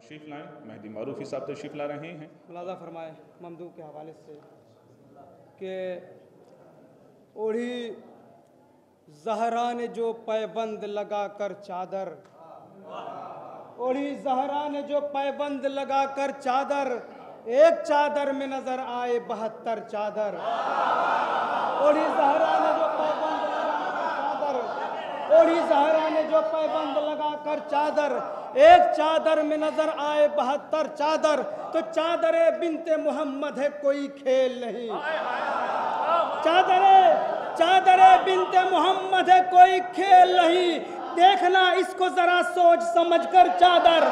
तशरीफ़ लाएँ, मेहदी मारूफ़ी साहब तशरीफ़ ला रहे हैं। मुलाज़ा फरमाए ममदू के हवाले से कि ओढ़ी ज़हरा ने जो पैबंद लगा कर चादर, ओढ़ी ज़हरा ने जो पैबंद लगा कर चादर, एक चादर में नजर आए 72 चादर। ओढ़ी ज़हरा ने जो पैबंद लगा कर चादर, ओढ़ी ज़हरा ने जो पैबंद लगा कर चादर, एक चादर में नजर आए 72 चादर। तो चादरे बिनते मोहम्मद है कोई खेल नहीं, चादरे बिनते मोहम्मद है कोई खेल नहीं। देखना इसको जरा सोच समझ कर चादर,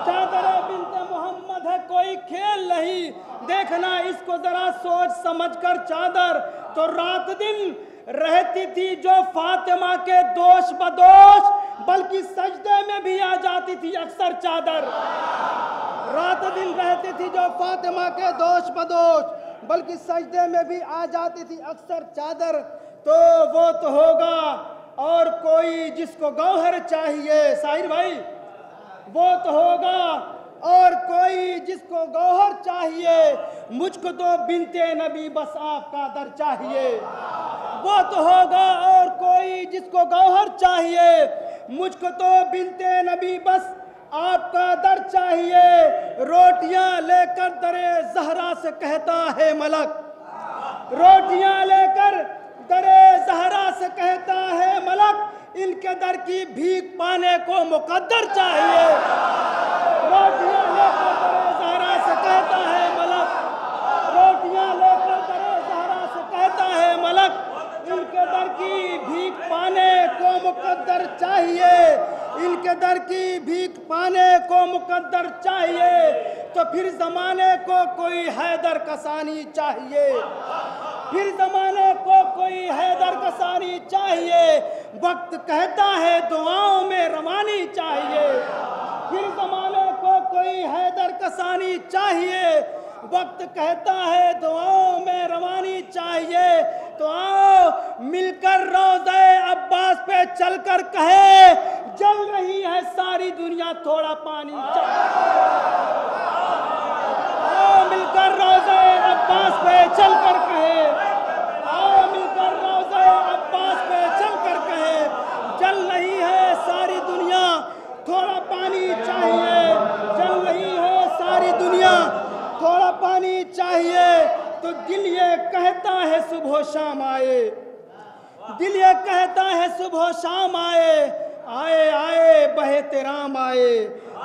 चादरे बिनते मोहम्मद है कोई खेल नहीं। देखना इसको जरा सोच समझ कर चादर। तो रात दिन रहती थी जो फातिमा के दोष बदोश, बल्कि सजदे में भी आ जाती थी अक्सर चादर। रात दिन रहती थी जो फातिमा के दोष बदोश, बल्कि सजदे में भी आ जाती थी अक्सर चादर। तो वो तो होगा और कोई जिसको गौहर चाहिए, साहिर भाई, वो तो होगा और कोई जिसको गौहर चाहिए, मुझको तो बिनते नबी बस आपका दर चाहिए। वो तो होगा और कोई जिसको गौहर चाहिए, मुझको तो बिनते नबी बस आपका दर चाहिए। रोटियां लेकर दरे ज़हरा से कहता है मलक, रोटियां लेकर दरे ज़हरा से कहता है मलक, इनके दर की भीख पाने को मुकद्दर चाहिए। रोटियां लेकर दरे ज़हरा से कहता है मलक, रोटियां लेकर दरे ज़हरा से कहता है मलक, इनके दर की भीख पाने को मुकद्दर चाहिए, इनके दर की भीख पाने को मुकद्दर चाहिए। तो फिर ज़माने को कोई हैदर कसानी चाहिए, फिर ज़माने को कोई हैदर कसानी चाहिए। वक्त कहता है दुआओं में रवानी चाहिए, फिर ज़माने को कोई हैदर कसानी चाहिए। वक्त कहता है दुआओं में रवानी चाहिए। तो आओ मिलकर रोज़े अब्बास पे चलकर कहे, जल रही है सारी दुनिया थोड़ा पानी चाहिए। आओ मिलकर रोज़े अब्बास पे चलकर कहे, आओ मिलकर रोज़े अब्बास पे चलकर कहे, जल रही है सारी दुनिया थोड़ा पानी चाहिए, जल रही है सारी दुनिया थोड़ा पानी चाहिए। तो दिल ये कहता है सुबह शाम आए, दिल ये कहता है सुबह शाम आए, आए आए बहे तेराम आए,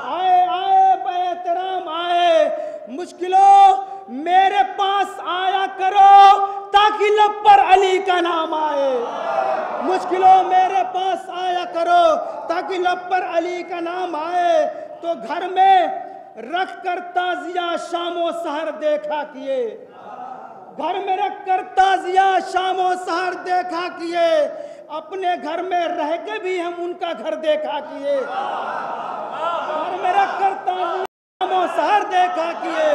आए आए बहे तेराम आए। मुश्किलों मेरे पास आया करो ताकि लब पर अली का नाम आए, मुश्किलों मेरे पास आया करो ताकि लब पर अली का नाम आए। तो घर में रख कर ताजिया शामो सहर देखा किए, घर में रख कर ताजिया शामो सहर देखा किए, अपने घर में रह के भी हम उनका घर देखा किए। घर में रख कर ताजिया शामो सहर देखा किए,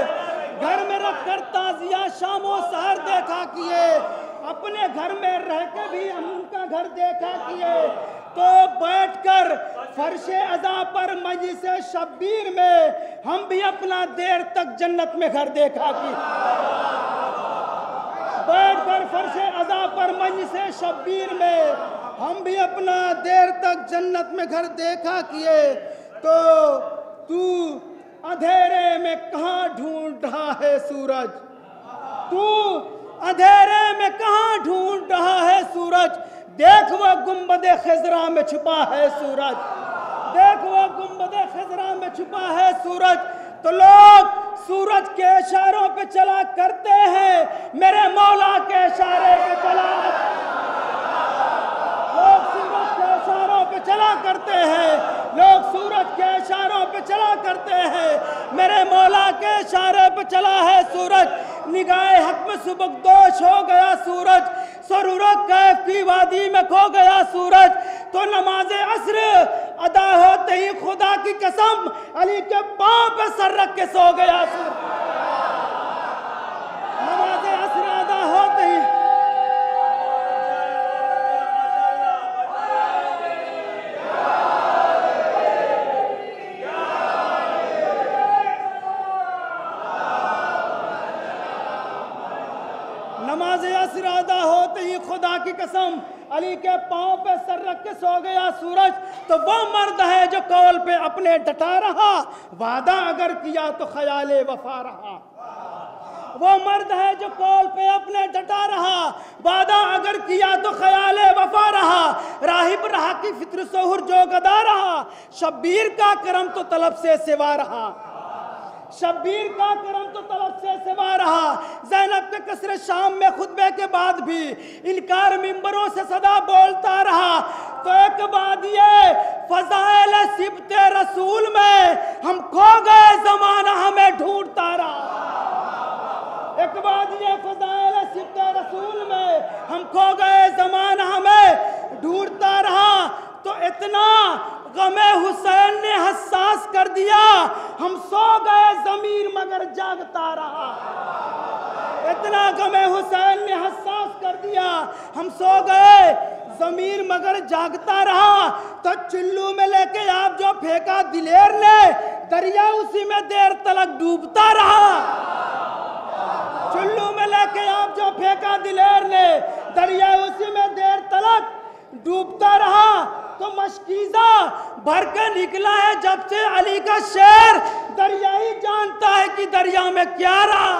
घर में रख कर ताजिया शामो सहर देखा किए, अपने घर में रह के भी हम उनका घर देखा किए। तो बैठकर फर्शे अज़ा पर मजलिसे शब्बीर में हम भी अपना देर तक जन्नत में घर देखा कि बैठकर फर्शे अज़ा पर मजलिसे शब्बीर में हम भी अपना देर तक जन्नत में घर देखा किए। तो तू अंधेरे में कहाँ ढूंढ रहा है सूरज, तू अंधेरे में कहाँ ढूंढ रहा है सूरज, देख वो गुंबदे खिजरा में छुपा है सूरज, देख वो गुंबदे खिजरा में छुपा है सूरज। तो लोग सूरज के इशारों पे चला करते हैं, मेरे मौला के इशारे पे चला, लोग सूरज के इशारों पे चला करते हैं, लोग सूरज के इशारों पे चला करते हैं, मेरे मौला के इशारे पे चला है सूरज। निगाहे हक में सुबकदोश हो गया सूरज, सरूरत कैफ की वादी में खो गया सूरज। तो नमाज़े अस्र अदा होते ही खुदा की कसम अली के पांव पे सर रख के सो गया सूरज। नमाज़े अस्र अदा होते ही बस इरादा होते ही खुदा की कसम अली के पांव पे सर रख के सो गया सूरज। तो वो मर्द है जो कौल पे अपने डटा रहा, वादा अगर किया तो ख्याले वफा रहा। वो मर्द है जो कौल पे अपने डटा रहा, वादा अगर किया तो ख्याले वफा रहा। राहिब रहा की फिक्र सोहर जो गदा रहा, शब्बीर का करम तो तलब से सिवा रहा। शब्बीर का करम तो तलब से सिवा रहा। ज़ैनब के कसरे शाम में खुतबे के बाद भी इनकार मिंबरों से सदा बोलता रहा। तो एक बात ये फज़ाइल सिबते रसूल में हम खो गए, ज़माना हमें ढूंढता रहा। एक बात ये फज़ाइल सिबते रसूल में हम खो गए, ज़माना हमें ढूंढता रहा। तो इतना गमे हुसैन ने हसास कर दिया, हम सो गए ज़मीर मगर जागता रहा। इतना गमे हुसैन ने हसास कर दिया, हम सो गए ज़मीर मगर जागता रहा। तो चुल्लू में लेके आप जो फेंका दिलेर ने, दरिया उसी में देर तलक डूबता रहा। चुल्लू में लेके आप जो फेंका दिलेर ने, दरिया उसी में देर तलक डूबता रहा। तो मशकीज़ा भर के निकला है जब से अली का शेर, दरिया ही जानता है कि दरिया में क्या रहा।